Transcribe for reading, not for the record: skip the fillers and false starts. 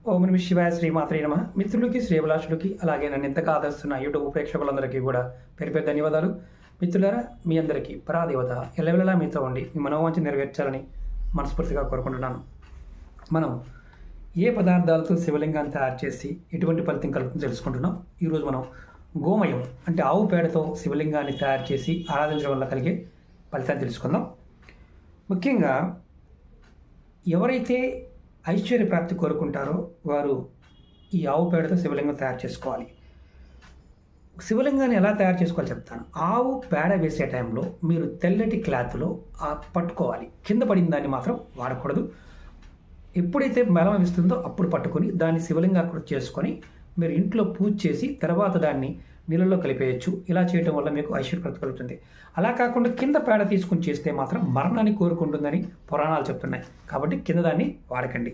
ఓం నమః శివాయ శ్రీమాత్రే నమః. మిత్రులకి శ్రేభిలాషులకి అలాగే నన్ను ఎంతగా ఆదరిస్తున్న యూట్యూబ్ ప్రేక్షకులందరికీ కూడా పేరు పేరు ధన్యవాదాలు. మిత్రులారా, మీ అందరికీ పరాదేవత ఎల్లవెల్లలా మీతో ఉండి మీ మనోవాంఛ నెరవేర్చాలని మనస్ఫూర్తిగా కోరుకుంటున్నాను. మనం ఏ పదార్థాలతో శివలింగాన్ని తయారు చేసి ఎటువంటి ఫలితం కలుగుతుందో తెలుసుకుంటున్నాం. ఈరోజు మనం గోమయం అంటే ఆవు పేడతో శివలింగాన్ని తయారు చేసి ఆరాధించడం వల్ల కలిగే ఫలితాన్ని తెలుసుకుందాం. ముఖ్యంగా ఎవరైతే ఐశ్వర్య ప్రాప్తి కోరుకుంటారో వారు ఈ ఆవు పేడతో శివలింగం తయారు చేసుకోవాలి. శివలింగాన్ని ఎలా తయారు చేసుకోవాలి చెప్తాను. ఆవు పేడ వేసే టైంలో మీరు తెల్లటి క్లాత్లో పట్టుకోవాలి. కింద పడిన దాన్ని మాత్రం వాడకూడదు. ఎప్పుడైతే మెలం ఇస్తుందో అప్పుడు పట్టుకొని దాన్ని శివలింగాకృతి చేసుకొని మీరు ఇంట్లో పూజ చేసి తర్వాత దాన్ని నీళ్ళలో కలిపేయచ్చు. ఇలా చేయడం వల్ల మీకు ఐశ్వర్యప్రాప్తి కలుగుతుంది. అలా కాకుండా కింద పేడ తీసుకుని చేస్తే మాత్రం మరణాన్ని కోరుకుంటుందని పురాణాలు చెప్తున్నాయి. కాబట్టి కింద దాన్ని వాడకండి.